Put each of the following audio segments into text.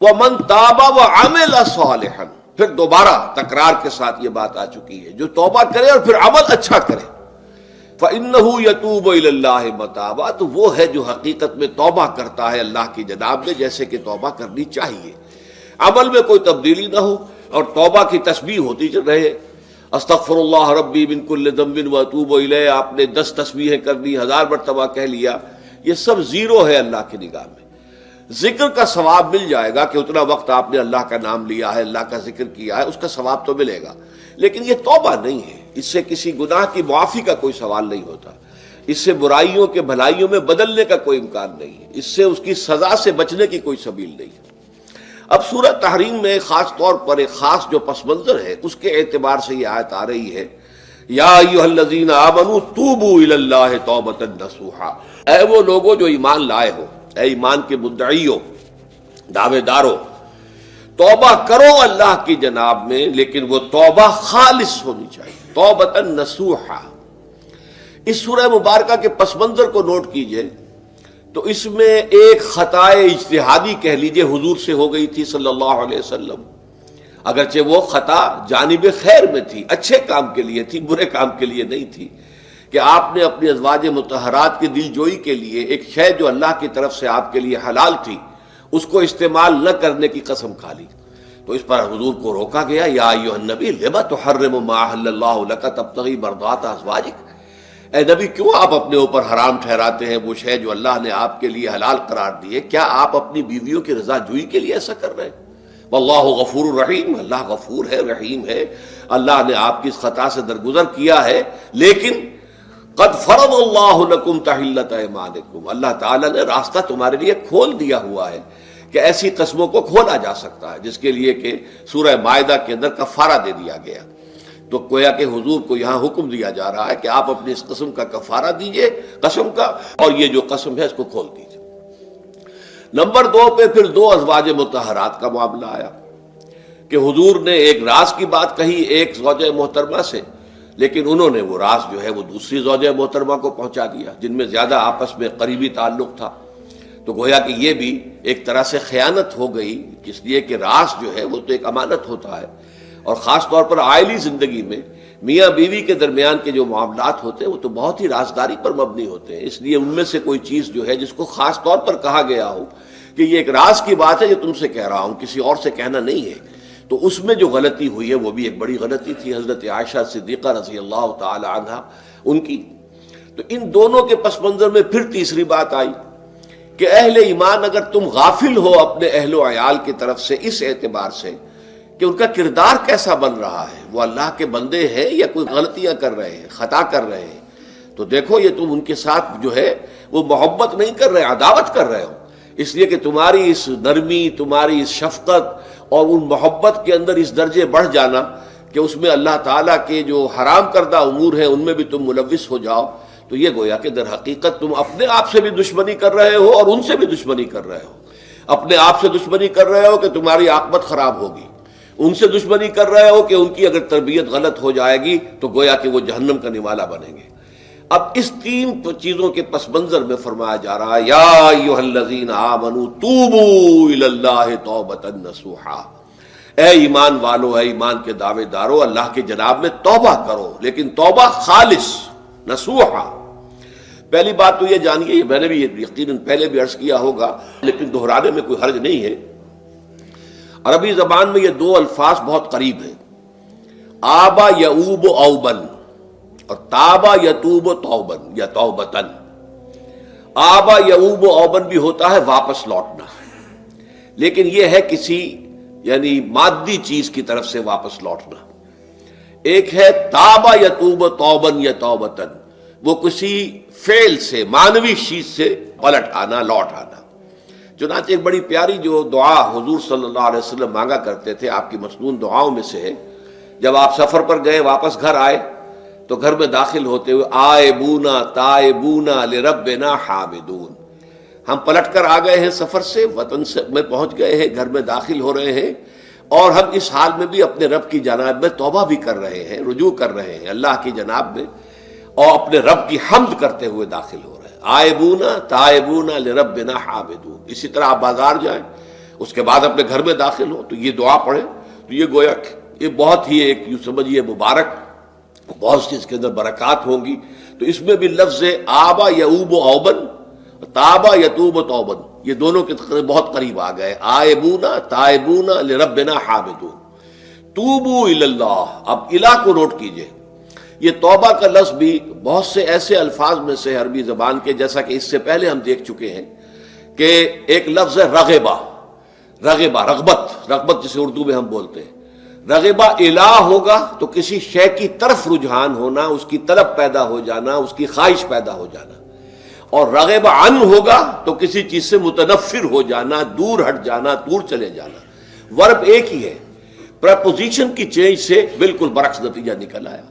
وَمَن تَابَ وَعَمِلَ صَالِحًا، پھر دوبارہ تکرار کے ساتھ یہ بات آ چکی ہے، جو توبہ کرے اور پھر عمل اچھا کرے، فَإِنَّهُ يَتُوبُ إِلَى اللَّهِ مَتَابًا، تو وہ ہے جو حقیقت میں توبہ کرتا ہے اللہ کی جناب میں جیسے کہ توبہ کرنی چاہیے، عمل میں کوئی تبدیلی نہ ہو اور توبہ کی تسبیح ہوتی رہے، استغفر اللہ ربی من کل ذنب واتوب الیہ، آپ نے 10 تسبیحیں کر دی، 1000 مرتبہ کہہ لیا، یہ سب زیرو ہے اللہ کی نگاہ میں۔ ذکر کا ثواب مل جائے گا کہ اتنا وقت آپ نے اللہ کا نام لیا ہے، اللہ کا ذکر کیا ہے، اس کا ثواب تو ملے گا، لیکن یہ توبہ نہیں ہے، اس سے کسی گناہ کی معافی کا کوئی سوال نہیں ہوتا، اس سے برائیوں کے بھلائیوں میں بدلنے کا کوئی امکان نہیں ہے، اس سے اس کی سزا سے بچنے کی کوئی سبیل نہیں ہے۔ اب سورہ تحریم میں خاص طور پر ایک خاص جو پس منظر ہے اس کے اعتبار سے یہ آیت آ رہی ہے، یا ایھا الذین آمنوا توبوا الی اللہ توبۃ نصوحا، اے وہ لوگوں جو ایمان لائے ہو، اے ایمان کے مدعیوں، دعوے داروں، توبہ کرو اللہ کی جناب میں، لیکن وہ توبہ خالص ہونی چاہیے، توبۃ نصوحا۔ اس سورہ مبارکہ کے پس منظر کو نوٹ کیجئے تو اس میں ایک خطائے اجتہادی کہہ لیجئے حضور سے ہو گئی تھی صلی اللہ علیہ وسلم، اگرچہ وہ خطا جانب خیر میں تھی، اچھے کام کے لیے تھی، برے کام کے لیے نہیں تھی، کہ آپ نے اپنی ازواج مطہرات کی دل جوئی کے لیے ایک شے جو اللہ کی طرف سے آپ کے لیے حلال تھی اس کو استعمال نہ کرنے کی قسم کھا لی، تو اس پر حضور کو روکا گیا، یا ایھا النبی لم تحرم ما احل اللہ لک تبتغی مرضات ازواجک، اے نبی کیوں آپ اپنے اوپر حرام ٹھہراتے ہیں وہ شے جو اللہ نے آپ کے لیے حلال قرار دی ہے؟ کیا آپ اپنی بیویوں کی رضا جوئی کے لیے ایسا کر رہے ہیں؟ واللہ غفور الرحیم، اللہ غفور ہے، رحیم ہے، اللہ نے آپ کی اس خطا سے درگزر کیا ہے، لیکن قد فرض اللہ لکم تحلۃ ایمانکم، اللہ تعالیٰ نے راستہ تمہارے لیے کھول دیا ہوا ہے کہ ایسی قسموں کو کھولا جا سکتا ہے، جس کے لیے کہ سورہ مائدہ کے اندر کفارہ دے دیا گیا۔ تو گویا کہ حضور کو یہاں حکم دیا جا رہا ہے کہ آپ اپنی اس قسم کا کفارہ دیجئے، قسم کا، اور یہ جو قسم ہے اس کو کھول دیجئے۔ نمبر 2 پہ پھر 2 ازواج مطہرات کا معاملہ آیا کہ حضور نے ایک راز کی بات کہی ایک زوجہ محترمہ سے، لیکن انہوں نے وہ راز جو ہے وہ دوسری زوجہ محترمہ کو پہنچا دیا جن میں زیادہ آپس میں قریبی تعلق تھا، تو گویا کہ یہ بھی ایک طرح سے خیانت ہو گئی، اس لیے کہ راز جو ہے وہ تو ایک امانت ہوتا ہے، اور خاص طور پر عائلی زندگی میں میاں بیوی کے درمیان کے جو معاملات ہوتے ہیں وہ تو بہت ہی رازداری پر مبنی ہوتے ہیں، اس لیے ان میں سے کوئی چیز جو ہے جس کو خاص طور پر کہا گیا ہو کہ یہ ایک راز کی بات ہے جو تم سے کہہ رہا ہوں، کسی اور سے کہنا نہیں ہے، تو اس میں جو غلطی ہوئی ہے وہ بھی ایک بڑی غلطی تھی حضرت عائشہ صدیقہ رضی اللہ تعالی عنہا ان کی۔ تو ان دونوں کے پس منظر میں پھر تیسری بات آئی کہ اہل ایمان اگر تم غافل ہو اپنے اہل و عیال کی طرف سے اس اعتبار سے کہ ان کا کردار کیسا بن رہا ہے، وہ اللہ کے بندے ہیں یا کوئی غلطیاں کر رہے ہیں، خطا کر رہے ہیں، تو دیکھو یہ تم ان کے ساتھ جو ہے وہ محبت نہیں کر رہے، عداوت کر رہے ہو، اس لیے کہ تمہاری اس نرمی، تمہاری اس شفقت اور ان محبت کے اندر اس درجے بڑھ جانا کہ اس میں اللہ تعالیٰ کے جو حرام کردہ امور ہیں ان میں بھی تم ملوث ہو جاؤ، تو یہ گویا کہ در حقیقت تم اپنے آپ سے بھی دشمنی کر رہے ہو اور ان سے بھی دشمنی کر رہے ہو، اپنے آپ سے دشمنی کر رہے ہو کہ تمہاری عاقبت خراب ہوگی، ان سے دشمنی کر رہے ہو کہ ان کی اگر تربیت غلط ہو جائے گی تو گویا کہ وہ جہنم کا نوالا بنیں گے۔ اب اس 3 چیزوں کے پس منظر میں فرمایا جا رہا ہے، یا ایھا الذین آمنوا توبوا الی اللہ توبۃ نصوحا، اے ایمان والو، اے ایمان کے دعوے دارو، اللہ کے جناب میں توبہ کرو، لیکن توبہ خالص نصوحا۔ پہلی بات تو یہ جانیے، میں نے بھی یقیناً پہلے بھی عرض کیا ہوگا لیکن دہرانے میں کوئی حرج نہیں ہے، عربی زبان میں یہ 2 الفاظ بہت قریب ہیں، آبا یعوب اوبن اور تابا یتوب توبن یا توبتن۔ آبا یعوب اوبن بھی ہوتا ہے واپس لوٹنا، لیکن یہ ہے کسی یعنی مادی چیز کی طرف سے واپس لوٹنا، ایک ہے تابا یتوب توبن یا توبتن، وہ کسی فعل سے، معنوی چیز سے پلٹ آنا، لوٹ آنا۔ چنانچہ ایک بڑی پیاری جو دعا حضور صلی اللہ علیہ وسلم مانگا کرتے تھے، آپ کی مسنون دعاؤں میں سے ہے، جب آپ سفر پر گئے واپس گھر آئے تو گھر میں داخل ہوتے ہوئے آئبونا تائبونا لربنا حامدون، ہم پلٹ کر آ گئے ہیں سفر سے، وطن سے میں پہنچ گئے ہیں، گھر میں داخل ہو رہے ہیں، اور ہم اس حال میں بھی اپنے رب کی جناب میں توبہ بھی کر رہے ہیں، رجوع کر رہے ہیں اللہ کی جناب میں، اور اپنے رب کی حمد کرتے ہوئے داخل ہو رہے ہیں، آئبونا تائبونا لربنا حامدون۔ اسی طرح آپ بازار جائیں، اس کے بعد اپنے گھر میں داخل ہو تو یہ دعا پڑھے تو یہ گویا یہ بہت ہی ایک یوں سمجھیے مبارک، بہت سی اس کے اندر برکات ہوں گی۔ تو اس میں بھی لفظ آبا یعوب و اوبن، تابا یتوب و توبن، یہ دونوں کے بہت قریب آ گئے، آئبونا تائبونا لربنا حامدون، توبو الی اللہ۔ اب الہ کو نوٹ کیجئے، یہ توبہ کا لفظ بھی بہت سے ایسے الفاظ میں سے عربی زبان کے، جیسا کہ اس سے پہلے ہم دیکھ چکے ہیں کہ ایک لفظ ہے رغبہ، رغبہ رغبت جسے اردو میں ہم بولتے ہیں۔ رغبہ الہ ہوگا تو کسی شے کی طرف رجحان ہونا، اس کی طلب پیدا ہو جانا، اس کی خواہش پیدا ہو جانا، اور رغب عن ہوگا تو کسی چیز سے متنفر ہو جانا، دور ہٹ جانا، دور چلے جانا۔ ورب ایک ہی ہے، پریپوزیشن کی چینج سے بالکل برعکس نتیجہ نکل آیا۔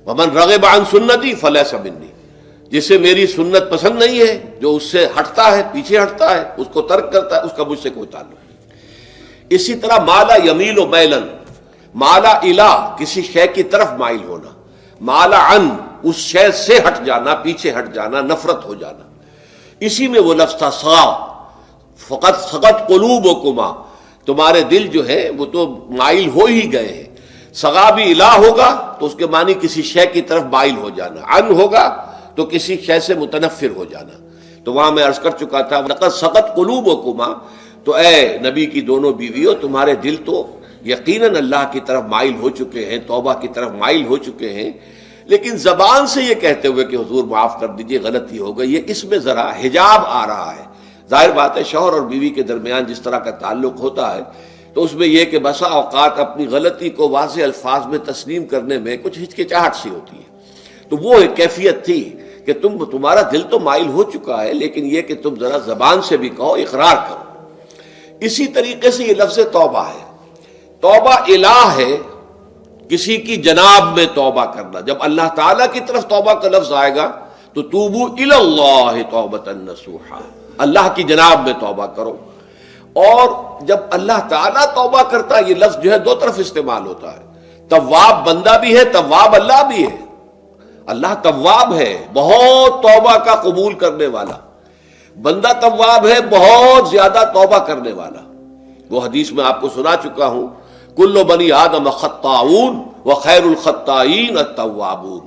ومن رغب عن سنتی فلیس منی، جسے میری سنت پسند نہیں ہے، جو اس سے ہٹتا ہے، پیچھے ہٹتا ہے، اس کو ترک کرتا ہے، اس کا مجھ سے کوئی تعلق نہیں۔ اسی طرح مالا یمیل و میلن، مالا الہ کسی شے کی طرف مائل ہونا، مالا عن اس شے سے ہٹ جانا، پیچھے ہٹ جانا، نفرت ہو جانا۔ اسی میں وہ لفظ تھا سا، فقط سقط قلوبکما، تمہارے دل جو ہے وہ تو مائل ہو ہی گئے ہیں۔ سغا بھی الہ ہوگا تو اس کے معنی کسی شے کی طرف مائل ہو جانا، عن ہوگا تو کسی شے سے متنفر ہو جانا۔ تو وہاں میں عرض کر چکا تھا لقد سقط قلوبکما، تو اے نبی کی دونوں بیویوں، تمہارے دل تو یقیناً اللہ کی طرف مائل ہو چکے ہیں، توبہ کی طرف مائل ہو چکے ہیں، لیکن زبان سے یہ کہتے ہوئے کہ حضور معاف کر دیجئے غلطی ہو گئی، یہ اس میں ذرا حجاب آ رہا ہے۔ ظاہر بات ہے شوہر اور بیوی کے درمیان جس طرح کا تعلق ہوتا ہے تو اس میں یہ کہ بسا اوقات اپنی غلطی کو واضح الفاظ میں تسلیم کرنے میں کچھ ہچکچاہٹ سی ہوتی ہے۔ تو وہ ایک کیفیت تھی کہ تمہارا دل تو مائل ہو چکا ہے، لیکن یہ کہ تم ذرا زبان سے بھی کہو، اقرار کرو۔ اسی طریقے سے یہ لفظ توبہ ہے، توبہ الہ ہے، کسی کی جناب میں توبہ کرنا۔ جب اللہ تعالیٰ کی طرف توبہ کا لفظ آئے گا تو توبو الی اللہ توبۃ نصوحا، اللہ کی جناب میں توبہ کرو۔ اور جب اللہ تعالیٰ توبہ کرتا ہے، یہ لفظ جو ہے دو طرف استعمال ہوتا ہے، تواب بندہ بھی ہے، تواب اللہ بھی ہے۔ اللہ تواب ہے، بہت توبہ کا قبول کرنے والا، بندہ تواب ہے، بہت زیادہ توبہ کرنے والا۔ وہ حدیث میں آپ کو سنا چکا ہوں، کل بنی آدم خطاؤون وخیر الخطائین التوابون،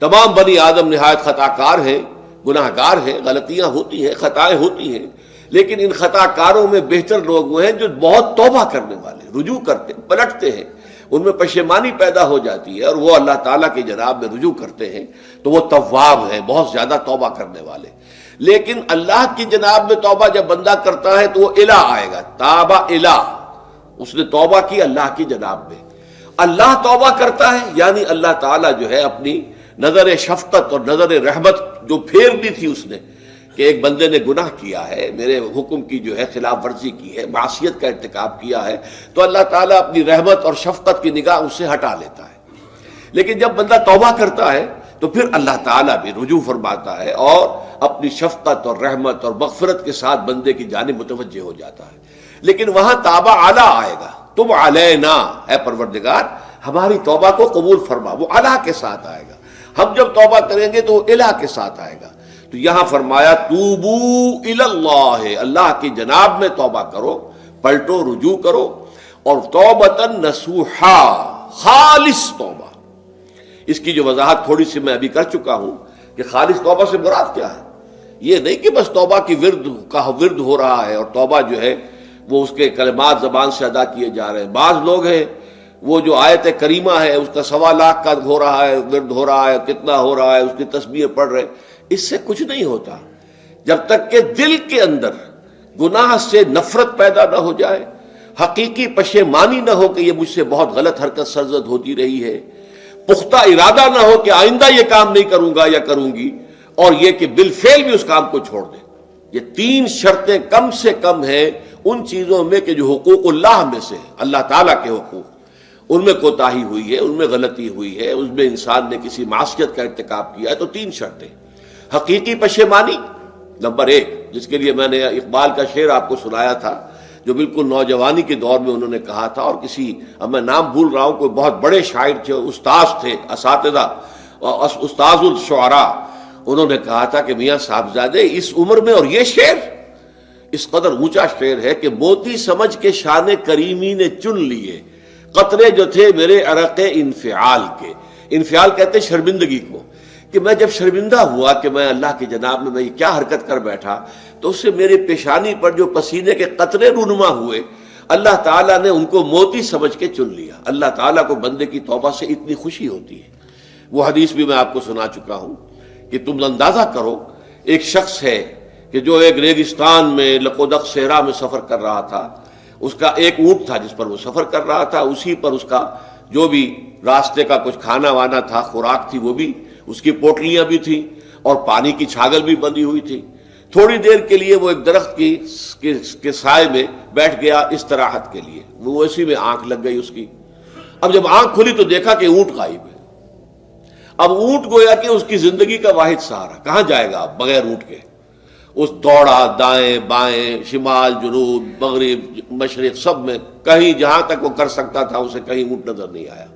تمام بنی آدم نہایت خطا کار ہیں، گناہ گار ہیں، غلطیاں ہوتی ہیں، خطائیں ہوتی ہیں، لیکن ان خطا کاروں میں بہتر لوگ وہ ہیں جو بہت توبہ کرنے والے، رجوع کرتے، پلٹتے ہیں، ان میں پشیمانی پیدا ہو جاتی ہے اور وہ اللہ تعالیٰ کی جناب میں رجوع کرتے ہیں، تو وہ تواب ہیں، بہت زیادہ توبہ کرنے والے۔ لیکن اللہ کی جناب میں توبہ جب بندہ کرتا ہے تو وہ الہ آئے گا، تابہ الہ، اس نے توبہ کی اللہ کی جناب میں۔ اللہ توبہ کرتا ہے یعنی اللہ تعالیٰ جو ہے اپنی نظر شفقت اور نظر رحمت جو پھیر دی تھی اس نے کہ ایک بندے نے گناہ کیا ہے، میرے حکم کی جو ہے خلاف ورزی کی ہے، معصیت کا ارتکاب کیا ہے، تو اللہ تعالیٰ اپنی رحمت اور شفقت کی نگاہ اس سے ہٹا لیتا ہے۔ لیکن جب بندہ توبہ کرتا ہے تو پھر اللہ تعالیٰ بھی رجوع فرماتا ہے اور اپنی شفقت اور رحمت اور مغفرت کے ساتھ بندے کی جانب متوجہ ہو جاتا ہے۔ لیکن وہاں تابہ اعلیٰ آئے گا، تم علینا اے پروردگار ہماری توبہ کو قبول فرما، وہ الہ کے ساتھ آئے گا۔ ہم جب توبہ کریں گے تو وہ الہ کے ساتھ آئے گا۔ تو یہاں فرمایا توبو الی اللہ، اللہ کی جناب میں توبہ کرو، پلٹو، رجوع کرو، اور توبۃ نصوحا، خالص توبہ۔ اس کی جو وضاحت تھوڑی سی میں ابھی کر چکا ہوں کہ خالص توبہ سے مراد کیا ہے۔ یہ نہیں کہ بس توبہ کی ورد ہو رہا ہے اور توبہ جو ہے وہ اس کے کلمات زبان سے ادا کیے جا رہے ہیں۔ بعض لوگ ہیں وہ جو آیت کریمہ ہے اس کا 1.25 لاکھ کا ہو رہا ہے، ورد ہو رہا ہے، کتنا ہو رہا ہے، اس کی تسبیح پڑھ رہے، اس سے کچھ نہیں ہوتا جب تک کہ دل کے اندر گناہ سے نفرت پیدا نہ ہو جائے، حقیقی پشیمانی نہ ہو کہ یہ مجھ سے بہت غلط حرکت سرزد ہوتی رہی ہے، پختہ ارادہ نہ ہو کہ آئندہ یہ کام نہیں کروں گا یا کروں گی، اور یہ کہ بالفعل بھی اس کام کو چھوڑ دیں۔ یہ 3 شرطیں کم سے کم ہیں ان چیزوں میں کہ جو حقوق اللہ میں سے، اللہ تعالیٰ کے حقوق، ان میں کوتاہی ہوئی ہے، ان میں غلطی ہوئی ہے، اس میں انسان نے کسی معصیت کا ارتکاب کیا ہے، تو 3 شرطیں۔ حقیقی پشیمانی نمبر 1، جس کے لیے میں نے اقبال کا شعر آپ کو سنایا تھا جو بالکل نوجوانی کے دور میں انہوں نے کہا تھا، اور کسی، اب میں نام بھول رہا ہوں، کوئی بہت بڑے شاعر تھے، استاذ تھے، اساتذہ، استاذ الشعراء، انہوں نے کہا تھا کہ میاں صاحبزادے اس عمر میں اور یہ شعر، اس قدر اونچا شعر ہے کہ موتی سمجھ کے شان کریمی نے چن لیے قطرے جو تھے میرے عرق انفعال کے. انفعال کہتے ہیں شرمندگی کو، کہ میں جب شرمندہ ہوا کہ میں اللہ کی جناب میں یہ کیا حرکت کر بیٹھا، تو اس سے میرے پیشانی پر جو پسینے کے قطرے رونما ہوئے اللہ تعالیٰ نے ان کو موتی سمجھ کے چن لیا. اللہ تعالیٰ کو بندے کی توبہ سے اتنی خوشی ہوتی ہے. وہ حدیث بھی میں آپ کو سنا چکا ہوں کہ تم اندازہ کرو، ایک شخص ہے کہ جو ایک ریگستان میں لقودق صحرا میں سفر کر رہا تھا، اس کا ایک اونٹ تھا جس پر وہ سفر کر رہا تھا، اسی پر اس کا جو بھی راستے کا کچھ کھانا وانا تھا، خوراک تھی، وہ بھی اس کی پوٹلیاں بھی تھیں اور پانی کی چھاگل بھی بندھی ہوئی تھی. تھوڑی دیر کے لیے وہ ایک درخت کے سائے میں بیٹھ گیا استراحت کے لیے. وہ اسی میں آنکھ لگ گئی اس کی. اب جب آنکھ کھلی تو دیکھا کہ اونٹ غائب ہے. اب اونٹ گویا کہ اس کی زندگی کا واحد سہارا، کہاں جائے گا اب بغیر اونٹ کے؟ اس دوڑا دائیں بائیں، شمال جنوب مغرب مشرق، سب میں کہیں جہاں تک وہ کر سکتا تھا اسے کہیں اونٹ نظر نہیں آیا.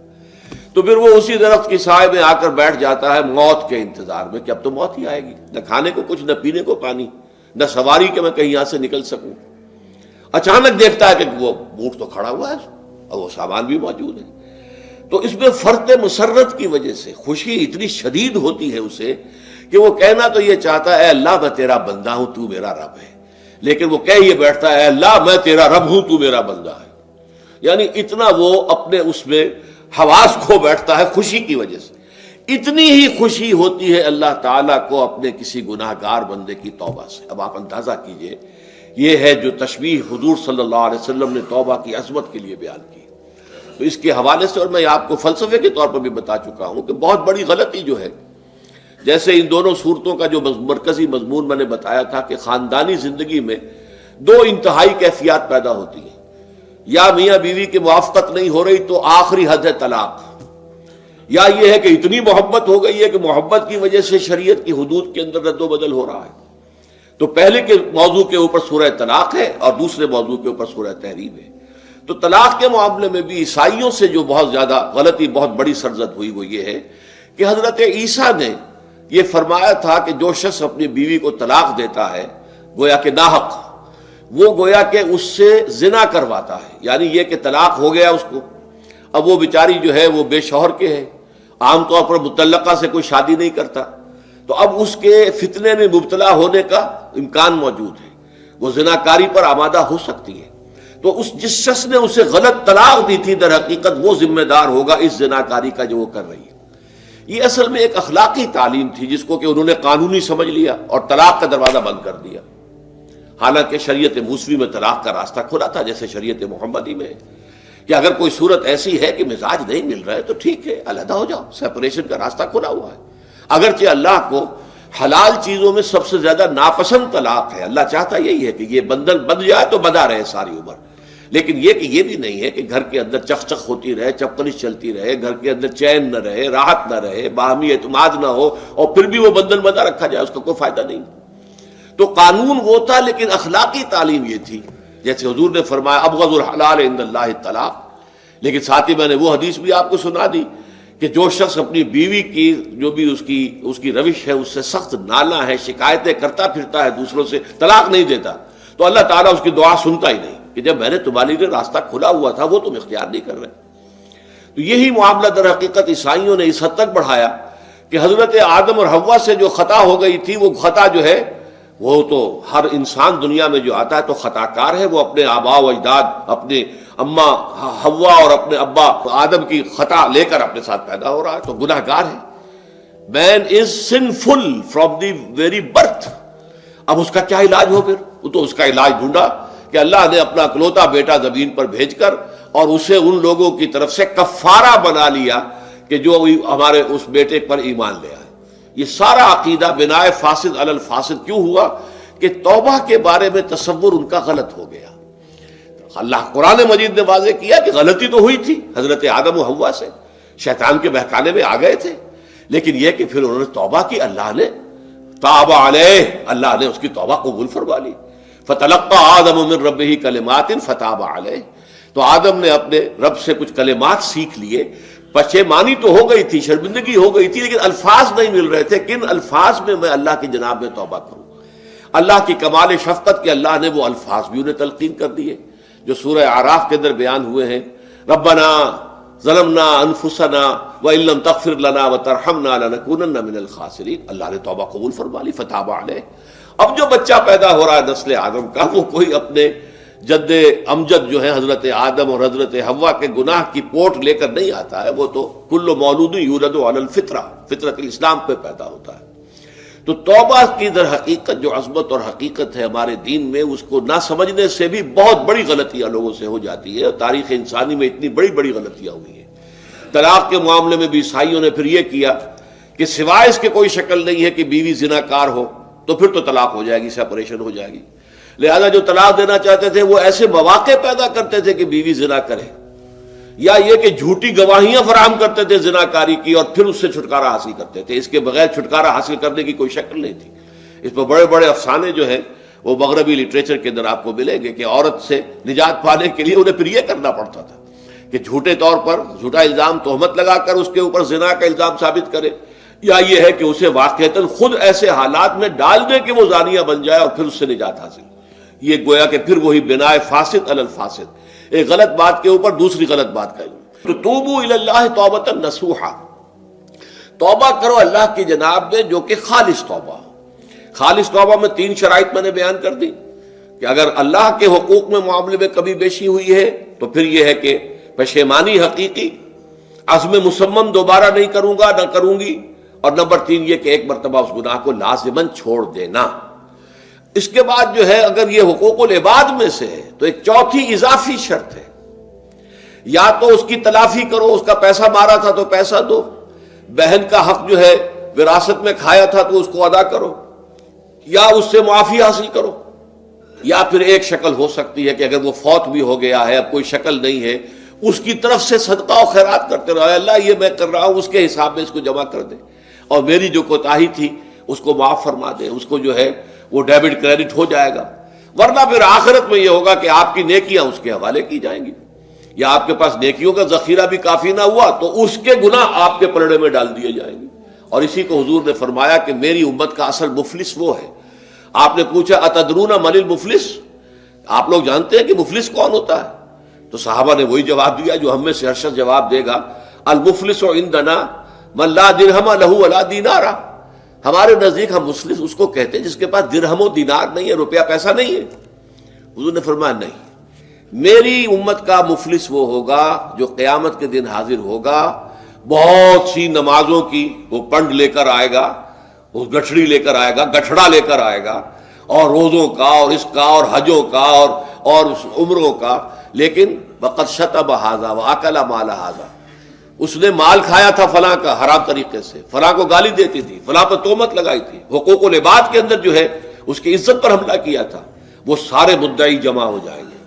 تو پھر وہ اسی درخت کی سائے میں آ کر بیٹھ جاتا ہے موت کے انتظار میں کہ اب تو موت ہی آئے گی، نہ کھانے کو کچھ، نہ پینے کو پانی، نہ سواری کہ میں کہیں یہاں سے نکل سکوں. اچانک دیکھتا ہے کہ وہ اونٹ تو کھڑا ہوا ہے اور وہ سامان بھی موجود ہے. تو اس میں فرط مسرت کی وجہ سے خوشی اتنی شدید ہوتی ہے اسے کہ وہ کہنا تو یہ چاہتا ہے اے اللہ میں تیرا بندہ ہوں تو میرا رب ہے، لیکن وہ کہہ یہ بیٹھتا ہے اے اللہ میں تیرا رب ہوں تو میرا بندہ ہے. یعنی اتنا وہ اپنے اس میں حواس کھو بیٹھتا ہے خوشی کی وجہ سے. اتنی ہی خوشی ہوتی ہے اللہ تعالیٰ کو اپنے کسی گناہ گار بندے کی توبہ سے. اب آپ اندازہ کیجئے، یہ ہے جو تشبیہ حضور صلی اللہ علیہ وسلم نے توبہ کی عظمت کے لیے بیان کی. تو اس کے حوالے سے، اور میں آپ کو فلسفے کے طور پر بھی بتا چکا ہوں کہ بہت بڑی غلطی جو ہے، جیسے ان دونوں صورتوں کا جو مرکزی مضمون میں نے بتایا تھا کہ خاندانی زندگی میں دو انتہائی کیفیات پیدا ہوتی ہیں. یا میاں بیوی کی موافقت نہیں ہو رہی تو آخری حد ہے طلاق، یا یہ ہے کہ اتنی محبت ہو گئی ہے کہ محبت کی وجہ سے شریعت کی حدود کے اندر رد و بدل ہو رہا ہے. تو پہلے کے موضوع کے اوپر سورہ طلاق ہے اور دوسرے موضوع کے اوپر سورہ تحریم ہے. تو طلاق کے معاملے میں بھی عیسائیوں سے جو بہت زیادہ غلطی، بہت بڑی سرزد ہوئی، وہ یہ ہے کہ حضرت عیسیٰ نے یہ فرمایا تھا کہ جو شخص اپنی بیوی کو طلاق دیتا ہے گویا کہ ناحق، وہ گویا کہ اس سے زنا کرواتا ہے. یعنی یہ کہ طلاق ہو گیا اس کو، اب وہ بیچاری جو ہے وہ بے شوہر کے ہے، عام طور پر مطلقہ سے کوئی شادی نہیں کرتا، تو اب اس کے فتنے میں مبتلا ہونے کا امکان موجود ہے، وہ زناکاری پر آمادہ ہو سکتی ہے. تو جس شخص نے اسے غلط طلاق دی تھی در حقیقت وہ ذمہ دار ہوگا اس زناکاری کا جو وہ کر رہی ہے. یہ اصل میں ایک اخلاقی تعلیم تھی جس کو کہ انہوں نے قانونی سمجھ لیا اور طلاق کا دروازہ بند کر دیا. حالانکہ شریعت موسوی میں طلاق کا راستہ کھلا تھا، جیسے شریعت محمدی میں کہ اگر کوئی صورت ایسی ہے کہ مزاج نہیں مل رہا ہے تو ٹھیک ہے، علیحدہ ہو جاؤ، سیپریشن کا راستہ کھلا ہوا ہے. اگرچہ اللہ کو حلال چیزوں میں سب سے زیادہ ناپسند طلاق ہے، اللہ چاہتا یہی ہے کہ یہ بندھن بندھ جائے تو بندھا رہے ساری عمر. لیکن یہ کہ یہ بھی نہیں ہے کہ گھر کے اندر چخ چخ ہوتی رہے، چپکلش چلتی رہے، گھر کے اندر چین نہ رہے، راحت نہ رہے، باہمی اعتماد نہ ہو اور پھر بھی وہ بندھن بندھا رکھا جائے، اس کا کوئی فائدہ نہیں. تو قانون وہ تھا، لیکن اخلاقی تعلیم یہ تھی، جیسے حضور نے فرمایا ابغض الحلال عند اللہ الطلاق. لیکن ساتھ ہی میں نے وہ حدیث بھی آپ کو سنا دی کہ جو شخص اپنی بیوی کی جو بھی اس کی روش ہے اس سے سخت نالا ہے، شکایتیں کرتا پھرتا ہے دوسروں سے، طلاق نہیں دیتا، تو اللہ تعالیٰ اس کی دعا سنتا ہی نہیں کہ جب میں نے تمہارے لیے راستہ کھلا ہوا تھا وہ تم اختیار نہیں کر رہے. تو یہی معاملہ در حقیقت عیسائیوں نے اس حد تک بڑھایا کہ حضرت آدم اور حوا سے جو خطا ہو گئی تھی، وہ خطا جو ہے وہ تو ہر انسان دنیا میں جو آتا ہے تو خطا کار ہے، وہ اپنے آباء و اجداد، اپنے اماں حوا اور اپنے ابا آدم کی خطا لے کر اپنے ساتھ پیدا ہو رہا ہے، تو گناہ گار ہے. Man is sinful from the very birth. اب اس کا کیا علاج ہو؟ پھر وہ تو اس کا علاج ڈھونڈا کہ اللہ نے اپنا اکلوتا بیٹا زمین پر بھیج کر اور اسے ان لوگوں کی طرف سے کفارہ بنا لیا کہ جو ہمارے اس بیٹے پر ایمان لے آئے. یہ سارا عقیدہ بنائے فاسد علی الفاسد کیوں ہوا؟ کہ توبہ کے بارے میں تصور ان کا غلط ہو گیا. اللہ قرآن مجید نے واضح کیا کہ غلطی تو ہوئی تھی حضرت آدم و حوا سے، شیطان کے بہکانے میں آ گئے تھے، لیکن یہ کہ پھر انہوں نے توبہ کی، اللہ نے تاب علیہ، اللہ نے اس کی توبہ قبول فرما لی. فتلقى آدم من ربہ کلمات فتاب علیہ. تو آدم نے اپنے رب سے کچھ کلمات سیکھ لیے. پشیمانی تو ہو گئی تھی، شرمندگی ہو گئی تھی، لیکن الفاظ نہیں مل رہے تھے. کن الفاظ میں میں اللہ کی جناب میں توبہ کروں؟ اللہ کی کمال شفقت کے اللہ نے وہ الفاظ بھی انہیں تلقین کر دیے جو سورہ اعراف کے اندر بیان ہوئے ہیں، ربنا ظلمنا انفسنا وان لم تغفر لنا وترحمنا لنکونن من الخاسرین۔ اللہ نے توبہ قبول فرما لی، فتاب علیہ۔ اب جو بچہ پیدا ہو رہا ہے نسل آدم کا، وہ کوئی اپنے جد امجد جو ہے حضرت آدم اور حضرت حوا کے گناہ کی پوٹ لے کر نہیں آتا ہے، وہ تو کل مولود یولد علی الفطرہ، فطرت الاسلام پہ پیدا ہوتا ہے۔ تو توبہ کی در حقیقت جو عظمت اور حقیقت ہے ہمارے دین میں، اس کو نہ سمجھنے سے بھی بہت بڑی غلطیاں لوگوں سے ہو جاتی ہے، اور تاریخ انسانی میں اتنی بڑی بڑی غلطیاں ہوئی ہیں۔ طلاق کے معاملے میں بھی عیسائیوں نے پھر یہ کیا کہ سوائے اس کے کوئی شکل نہیں ہے کہ بیوی زناکار ہو تو پھر تو طلاق ہو جائے گی، سیپریشن ہو جائے گی، لہذا جو طلاق دینا چاہتے تھے وہ ایسے مواقع پیدا کرتے تھے کہ بیوی زنا کرے، یا یہ کہ جھوٹی گواہیاں فراہم کرتے تھے زناکاری کی اور پھر اس سے چھٹکارا حاصل کرتے تھے۔ اس کے بغیر چھٹکارا حاصل کرنے کی کوئی شکل نہیں تھی۔ اس پر بڑے بڑے افسانے جو ہیں وہ مغربی لٹریچر کے اندر آپ کو ملیں گے کہ عورت سے نجات پانے کے لیے انہیں پھر یہ کرنا پڑتا تھا کہ جھوٹے طور پر جھوٹا الزام تہمت لگا کر اس کے اوپر زنا کا الزام ثابت کرے، یا یہ ہے کہ اسے واقعتاً خود ایسے حالات میں ڈال دے کہ وہ زانیہ بن جائے اور پھر اس سے نجات حاصل۔ یہ گویا کہ پھر وہی بنائے فاسد علی الفاسد، ایک غلط بات کے اوپر دوسری غلط بات کا۔ تو توبوا الی اللہ توبۃ نصوحا، توبہ کرو اللہ کی جناب میں جو کہ خالص توبہ۔ خالص توبہ میں 3 شرائط میں نے بیان کر دی کہ اگر اللہ کے حقوق میں معاملے میں کبھی بیشی ہوئی ہے تو پھر یہ ہے کہ پشیمانی حقیقی، عزم مصمم دوبارہ نہیں کروں گا نہ کروں گی، اور نمبر 3 یہ کہ ایک مرتبہ اس گناہ کو لازماً چھوڑ دینا۔ اس کے بعد جو ہے اگر یہ حقوق العباد میں سے ہے تو ایک چوتھی اضافی شرط ہے، یا تو اس کی تلافی کرو، اس کا پیسہ مارا تھا تو پیسہ دو، بہن کا حق جو ہے وراثت میں کھایا تھا تو اس کو ادا کرو، یا اس سے معافی حاصل کرو، یا پھر ایک شکل ہو سکتی ہے کہ اگر وہ فوت بھی ہو گیا ہے، اب کوئی شکل نہیں ہے، اس کی طرف سے صدقہ و خیرات کرتے رہو، اللہ یہ میں کر رہا ہوں اس کے حساب میں اس کو جمع کر دے، اور میری جو کوتاہی تھی اس کو معاف فرما دے، اس کو جو ہے وہ ڈیبٹ کریڈٹ ہو جائے گا، ورنہ پھر آخرت میں یہ ہوگا کہ آپ کی نیکیاں اس کے حوالے کی جائیں گی، یا آپ کے پاس نیکیوں کا ذخیرہ بھی کافی نہ ہوا تو اس کے گناہ آپ کے پلڑے میں ڈال دیے جائیں گے۔ اور اسی کو حضور نے فرمایا کہ میری امت کا اصل مفلس وہ ہے۔ آپ نے پوچھا اتدرون من المفلس، آپ لوگ جانتے ہیں کہ مفلس کون ہوتا ہے؟ تو صحابہ نے وہی جواب دیا جو ہم میں سے ہر شخص جواب دے گا، المفلس عندنا من لا درہم لہ ولا دینار، ہمارے نزدیک ہم مفلس اس کو کہتے ہیں جس کے پاس درہم و دینار نہیں ہے، روپیہ پیسہ نہیں ہے۔ حضور نے فرمایا نہیں، میری امت کا مفلس وہ ہوگا جو قیامت کے دن حاضر ہوگا، بہت سی نمازوں کی وہ پنڈ لے کر آئے گا، وہ گٹھڑی لے کر آئے گا، گٹھڑا لے کر آئے گا، اور روزوں کا اور اس کا اور حجوں کا اور عمروں کا، لیکن وقد شتم ھذا واکل مال ھذا، اس نے مال کھایا تھا فلاں کا حرام طریقے سے، فلاں کو گالی دیتی تھی، فلاں پر تہمت لگائی تھی، حقوق العباد کے اندر جو ہے اس کی عزت پر حملہ کیا تھا، وہ سارے مدعی جمع ہو جائیں گے۔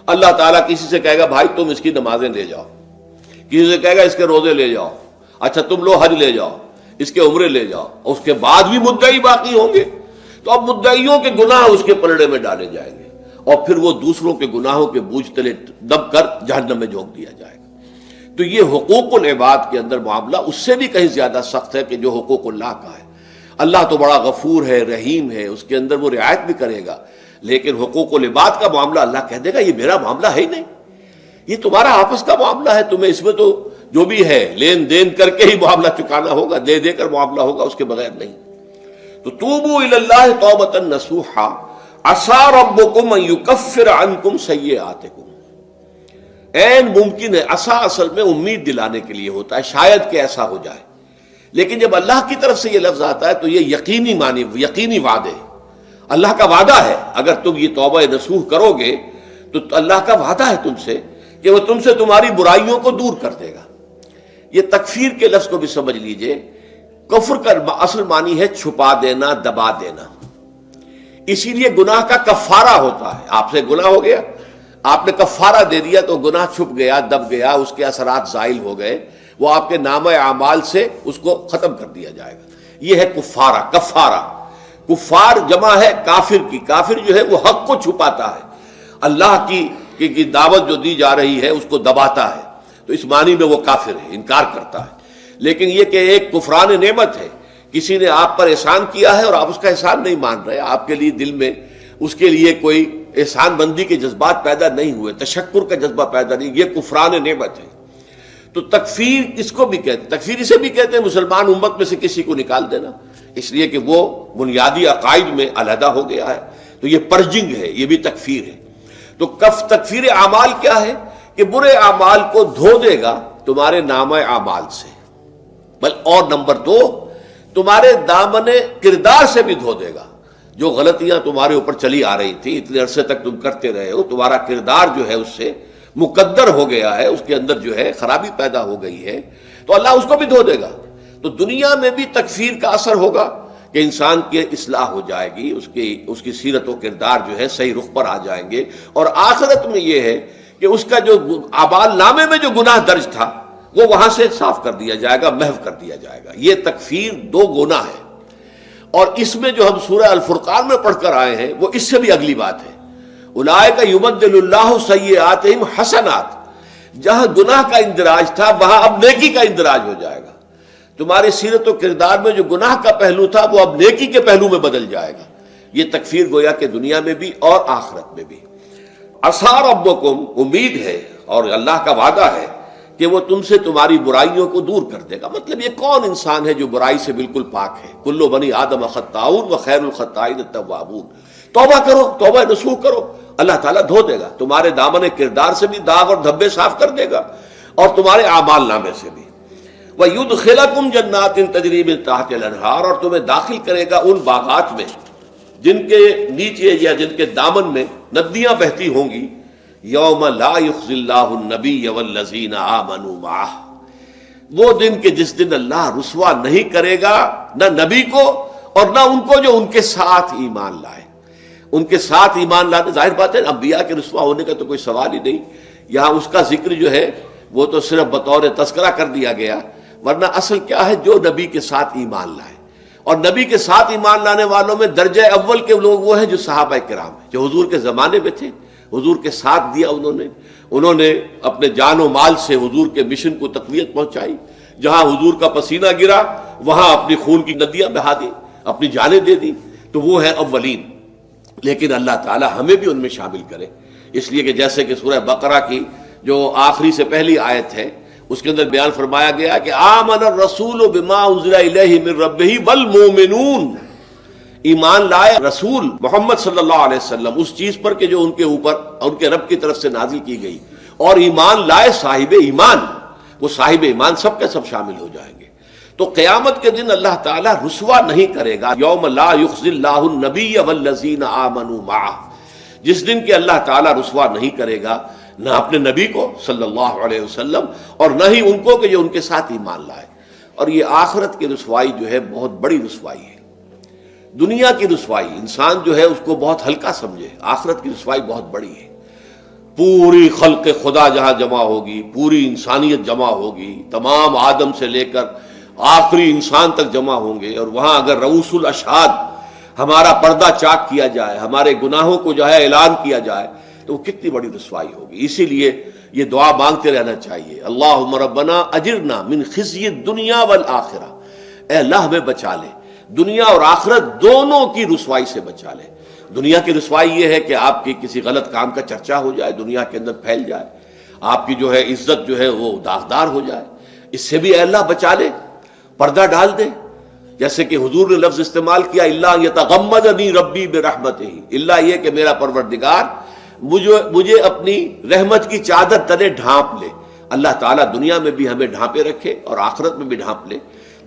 اللہ تعالیٰ کسی سے کہے گا بھائی تم اس کی نمازیں لے جاؤ، کسی سے کہے گا اس کے روزے لے جاؤ، اچھا تم لو حج لے جاؤ، اس کے عمرے لے جاؤ، اور اس کے بعد بھی مدعی باقی ہوں گے، تو اب مدعیوں کے گناہ اس کے پلڑے میں ڈالے جائیں گے، اور پھر وہ دوسروں کے گناہوں کے بوجھ تلے دب کر جہنم میں جھونک دیا جائے گا۔ تو یہ حقوق العباد کے اندر معاملہ اس سے بھی کہیں زیادہ سخت ہے کہ جو حقوق اللہ کا ہے۔ اللہ تو بڑا غفور ہے، رحیم ہے، اس کے اندر وہ رعایت بھی کرے گا، لیکن حقوق العباد کا معاملہ اللہ کہہ دے گا یہ میرا معاملہ ہے ہی نہیں، یہ تمہارا آپس کا معاملہ ہے، تمہیں اس میں تو جو بھی ہے لین دین کر کے ہی معاملہ چکانا ہوگا، دے دے کر معاملہ ہوگا، اس کے بغیر نہیں۔ تو توبوا الی اللہ توبۃ نصوحا عسى ربکم ان یکفر عنکم سیئاتکم، عین ممکن ہے، عسى اصل میں امید دلانے کے لیے ہوتا ہے، شاید کہ ایسا ہو جائے، لیکن جب اللہ کی طرف سے یہ لفظ آتا ہے تو یہ یقینی معنی، یقینی وعدے، اللہ کا وعدہ ہے، اگر تم یہ توبہ نصوح کرو گے تو اللہ کا وعدہ ہے تم سے کہ وہ تم سے تمہاری برائیوں کو دور کر دے گا۔ یہ تکفیر کے لفظ کو بھی سمجھ لیجئے، کفر کا اصل معنی ہے چھپا دینا، دبا دینا، اسی لیے گناہ کا کفارہ ہوتا ہے۔ آپ سے گناہ ہو گیا، آپ نے کفارہ دے دیا تو گناہ چھپ گیا، دب گیا، اس کے اثرات زائل ہو گئے، وہ آپ کے نامہ اعمال سے اس کو ختم کر دیا جائے گا۔ یہ ہے کفارہ، کفارہ۔ کفار جمع ہے کافر کی، کافر جو ہے وہ حق کو چھپاتا ہے، اللہ کی دعوت جو دی جا رہی ہے اس کو دباتا ہے، تو اس معنی میں وہ کافر ہے، انکار کرتا ہے۔ لیکن یہ کہ ایک کفران نعمت ہے کسی نے آپ پر احسان کیا ہے اور آپ اس کا احسان نہیں مان رہے، آپ کے لیے دل میں اس کے لیے کوئی احسان بندی کے جذبات پیدا نہیں ہوئے، تشکر کا جذبہ پیدا نہیں، یہ کفران نعمت ہے۔ تو تکفیر اس کو بھی کہتے ہیں، تکفیر اسے بھی کہتے ہیں مسلمان امت میں سے کسی کو نکال دینا، اس لیے کہ وہ بنیادی عقائد میں علیحدہ ہو گیا ہے، تو یہ پرجنگ ہے، یہ بھی تکفیر ہے۔ تو تکفیر اعمال کیا ہے کہ برے اعمال کو دھو دے گا تمہارے نامہ اعمال سے، اور نمبر 2 تمہارے دامن کردار سے بھی دھو دے گا، جو غلطیاں تمہارے اوپر چلی آ رہی تھی، اتنے عرصے تک تم کرتے رہے ہو، تمہارا کردار جو ہے اس سے مقدر ہو گیا ہے، اس کے اندر جو ہے خرابی پیدا ہو گئی ہے، تو اللہ اس کو بھی دھو دے گا۔ تو دنیا میں بھی تکفیر کا اثر ہوگا کہ انسان کی اصلاح ہو جائے گی، اس کی سیرت و کردار جو ہے صحیح رخ پر آ جائیں گے، اور آخرت میں یہ ہے کہ اس کا جو اعمال نامے میں جو گناہ درج تھا وہ وہاں سے صاف کر دیا جائے گا، محو کر دیا جائے گا۔ یہ تکفیر 2 گنا ہے، اور اس میں جو ہم سورہ الفرقان میں پڑھ کر آئے ہیں وہ اس سے بھی اگلی بات ہے، اولئک یبدل اللہ سیئاتہم حسنات، جہاں گناہ کا اندراج تھا وہاں اب نیکی کا اندراج ہو جائے گا، تمہاری سیرت و کردار میں جو گناہ کا پہلو تھا وہ اب نیکی کے پہلو میں بدل جائے گا۔ یہ تکفیر گویا کہ دنیا میں بھی اور آخرت میں بھی۔ عسیٰ ربکم، امید ہے اور اللہ کا وعدہ ہے کہ وہ تم سے تمہاری برائیوں کو دور کر دے گا۔ مطلب یہ کون انسان ہے جو برائی سے بالکل پاک ہے؟ کل بنی آدم خطاؤن و خیر الخطائین التوابون۔ توبہ کرو، توبہ نصوح کرو، اللہ تعالیٰ دھو دے گا، تمہارے دامن کردار سے بھی داغ اور دھبے صاف کر دے گا، اور تمہارے اعمال نامے سے بھی۔ وَيُدْخِلَكُمْ جَنَّاتٍ تَجْرِي مِن تَحْتِهَا الْأَنْهَارُ، اور تمہیں داخل کرے گا ان باغات میں جن کے نیچے یا جن کے دامن میں ندیاں بہتی ہوں گی۔ یوم لا یخزی اللہ النبی والذین آمنوا معہ، وہ دن کہ جس دن اللہ رسوا نہیں کرے گا نہ نبی کو اور نہ ان کو جو ان کے ساتھ ایمان لائے۔ ان کے ساتھ ایمان لانے، ظاہر بات ہے انبیاء کے رسوا ہونے کا تو کوئی سوال ہی نہیں، یہاں اس کا ذکر جو ہے وہ تو صرف بطور تذکرہ کر دیا گیا، ورنہ اصل کیا ہے، جو نبی کے ساتھ ایمان لائے۔ اور نبی کے ساتھ ایمان لانے والوں میں درجہ اول کے لوگ وہ ہیں جو صحابہ کرام ہیں، جو حضور کے زمانے میں تھے، حضور کے ساتھ دیا انہوں نے اپنے جان و مال سے حضور کے مشن کو تقویت پہنچائی، جہاں حضور کا پسینہ گرا وہاں اپنی خون کی ندیاں بہا دی، اپنی جانیں دے دی، تو وہ ہیں اولین۔ لیکن اللہ تعالی ہمیں بھی ان میں شامل کرے، اس لیے کہ جیسے کہ سورہ بقرہ کی جو آخری سے پہلی آیت ہے اس کے اندر بیان فرمایا گیا کہ آمن الرسول بما انزل الیہ من ربہ والمؤمنون، ایمان لائے رسول محمد صلی اللہ علیہ وسلم اس چیز پر کہ جو ان کے اوپر ان کے رب کی طرف سے نازل کی گئی، اور ایمان لائے صاحب ایمان، وہ صاحب ایمان سب کے سب شامل ہو جائیں گے۔ تو قیامت کے دن اللہ تعالیٰ رسوا نہیں کرے گا، یوم لا یخزی اللہ النبی والذین آمنوا معہ، جس دن کہ اللہ تعالیٰ رسوا نہیں کرے گا نہ اپنے نبی کو صلی اللہ علیہ وسلم اور نہ ہی ان کو کہ جو ان کے ساتھ ایمان لائے۔ اور یہ آخرت کی رسوائی جو ہے بہت بڑی رسوائی ہے۔ دنیا کی رسوائی انسان جو ہے اس کو بہت ہلکا سمجھے، آخرت کی رسوائی بہت بڑی ہے۔ پوری خلق خدا جہاں جمع ہوگی، پوری انسانیت جمع ہوگی، تمام آدم سے لے کر آخری انسان تک جمع ہوں گے، اور وہاں اگر رؤوس الاشہاد ہمارا پردہ چاک کیا جائے، ہمارے گناہوں کو جو ہے اعلان کیا جائے، تو وہ کتنی بڑی رسوائی ہوگی۔ اسی لیے یہ دعا مانگتے رہنا چاہیے، اللہم ربنا اجرنا من خزی الدنیا والآخرہ، اے اللہ ہمیں بچا لے، دنیا اور آخرت دونوں کی رسوائی سے بچا لے۔ دنیا کی رسوائی یہ ہے کہ آپ کی کسی غلط کام کا چرچا ہو جائے، دنیا کے اندر پھیل جائے، آپ کی جو ہے عزت جو ہے وہ داغدار ہو جائے، اس سے بھی اے اللہ بچا لے، پردہ ڈال دے۔ جیسے کہ حضور نے لفظ استعمال کیا، اللہ یتغمدنی ربی برحمتہ، اللہ یہ کہ میرا پروردگار مجھے اپنی رحمت کی چادر تلے ڈھانپ لے۔ اللہ تعالیٰ دنیا میں بھی ہمیں ڈھانپے رکھے اور آخرت میں بھی ڈھانپ لے۔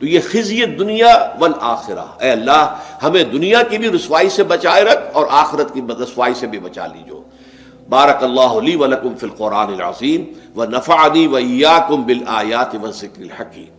تو یہ خزی دنیا والآخرہ، اے اللہ ہمیں دنیا کی بھی رسوائی سے بچائے رکھ اور آخرت کی رسوائی سے بھی بچا لیجو۔ بارک اللہ لی ولکم فی القرآن العظیم ونفعنی وإیاکم بالآیات والذکر الحکیم۔